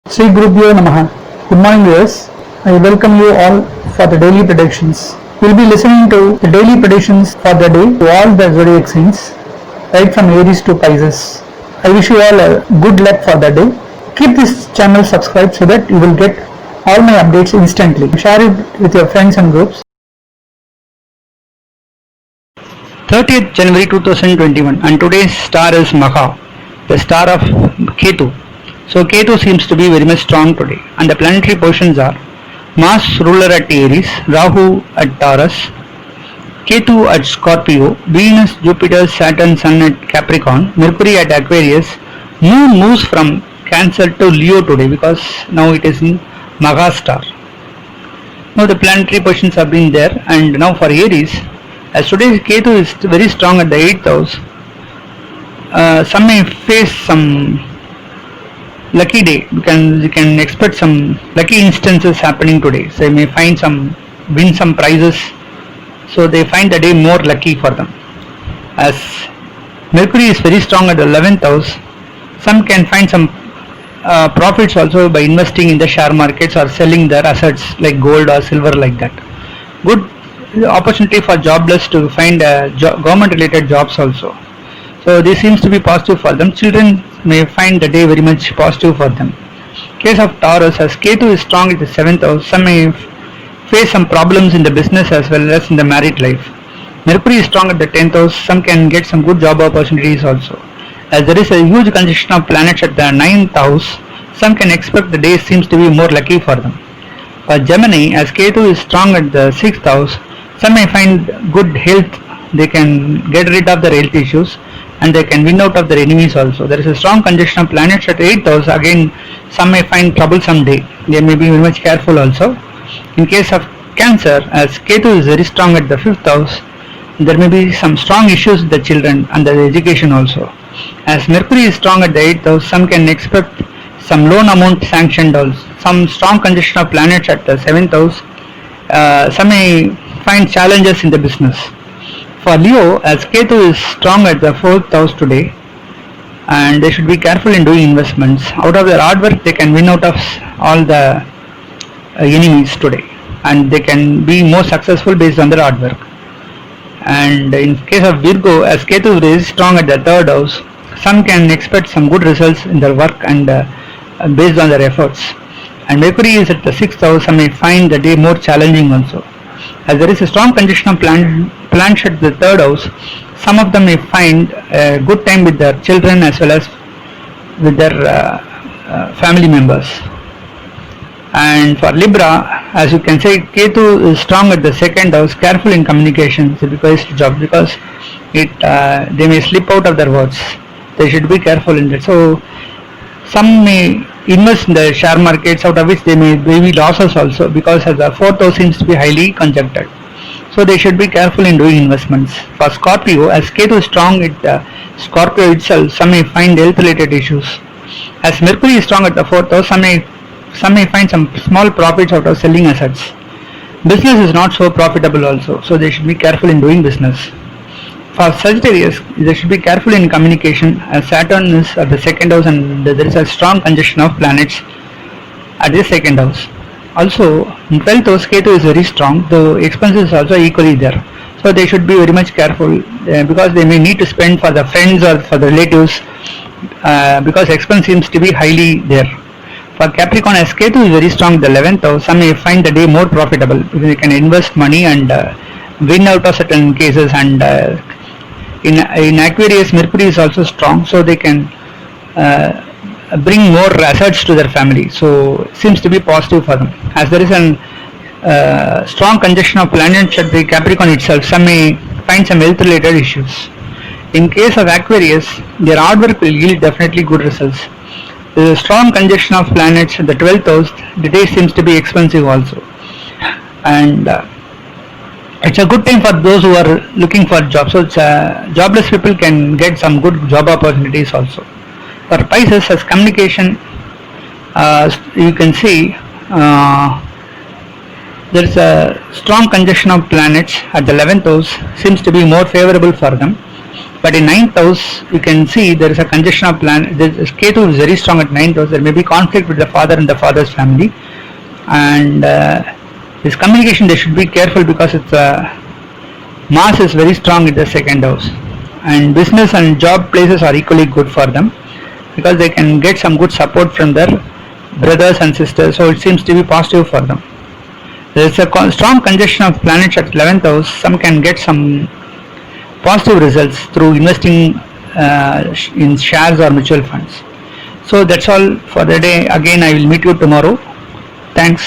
Sri Gurubhyo Namaha. Good morning viewers. I welcome you all for the daily predictions. We will be listening to the daily predictions for the day to all the zodiac signs, right from Aries to Pisces. I wish you all a good luck for the day. Keep this channel subscribed so that you will get all my updates instantly. Share it with your friends and groups. 30th January 2021, and today's star is Maha, the star of Ketu. So Ketu seems to be very much strong today, and the planetary positions are Mars ruler at Aries, Rahu at Taurus, Ketu at Scorpio, Venus, Jupiter, Saturn, Sun at Capricorn, Mercury at Aquarius. Moon moves from Cancer to Leo today because now it is in Maha star. Now the planetary positions have been there, and now for Aries, as today's Ketu is very strong at the 8th house, some may face some lucky day. You can expect some lucky instances happening today. So they may win some prizes. So they find the day more lucky for them. As Mercury is very strong at the 11th house, some can find some profits also by investing in the share markets or selling their assets like gold or silver like that. Good opportunity for jobless to find government related jobs also. So this seems to be positive for them. Children may find the day very much positive for them. Case of Taurus, as Ketu is strong at the 7th house, some may face some problems in the business as well as in the married life. Mercury is strong at the 10th house, some can get some good job opportunities also. As there is a huge conjunction of planets at the 9th house, some can expect the day seems to be more lucky for them. For Gemini, as Ketu is strong at the 6th house, some may find good health. They can get rid of their health issues and they can win out of their enemies also. There is a strong conjunction of planets at 8th house. Again, some may find troublesome day. They may be very much careful also. In case of Cancer, as Ketu is very strong at the 5th house, there may be some strong issues with the children and their education also. As Mercury is strong at the 8th house, some can expect some loan amount sanctioned also. Some strong conjunction of planets at the 7th house. Some may find challenges in the business. For Leo, as Ketu is strong at the 4th house today, and they should be careful in doing investments. Out of their hard work, they can win out of all the enemies today, and they can be more successful based on their hard work. And in case of Virgo, as Ketu is strong at the 3rd house, some can expect some good results in their work and based on their efforts. And Mercury is at the 6th house, some may find the day more challenging also. As there is a strong conjunction of planets at the 3rd house, some of them may find a good time with their children as well as with their family members. And for Libra, as you can say, Ketu is strong at the 2nd house, careful in communications because they may slip out of their words. They should be careful in that. So some may invest in the share markets, out of which they may be losses also, because as the 4th house seems to be highly conjuncted. So they should be careful in doing investments. For Scorpio, as Ketu is strong at Scorpio itself, some may find health related issues. As Mercury is strong at the 4th house, some may find some small profits out of selling assets. Business is not so profitable also, so they should be careful in doing business. For Sagittarius, they should be careful in communication, as Saturn is at the 2nd house and there is a strong conjunction of planets at the 2nd house. Also, in 12th house, Ketu is very strong, though expenses are also equally there. So they should be very much careful because they may need to spend for the friends or for the relatives because expense seems to be highly there. For Capricorn, as Ketu is very strong, the 11th house, some may find the day more profitable because they can invest money and win out of certain cases. And in Aquarius, Mercury is also strong, so they can bring more assets to their family. So it seems to be positive for them. As there is a strong conjunction of planets at the Capricorn itself, some may find some health related issues. In case of Aquarius, their hard work will yield definitely good results. There is a strong conjunction of planets at the 12th house. The day seems to be expensive also. And it's a good time for those who are looking for jobs. So jobless people can get some good job opportunities also. For Pisces, as communication, you can see there is a strong conjunction of planets at the 11th house, seems to be more favorable for them. But in 9th house, you can see there is a congestion of planet. Ketu is very strong at 9th house. There may be conflict with the father and the father's family, and this communication they should be careful because it's Mars is very strong in the 2nd house, and business and job places are equally good for them because they can get some good support from their brothers and sisters. So it seems to be positive for them. There is a strong congestion of planets at 11th house. Some can get some positive results through investing in shares or mutual funds. So that's all for the day. Again, I will meet you tomorrow. Thanks.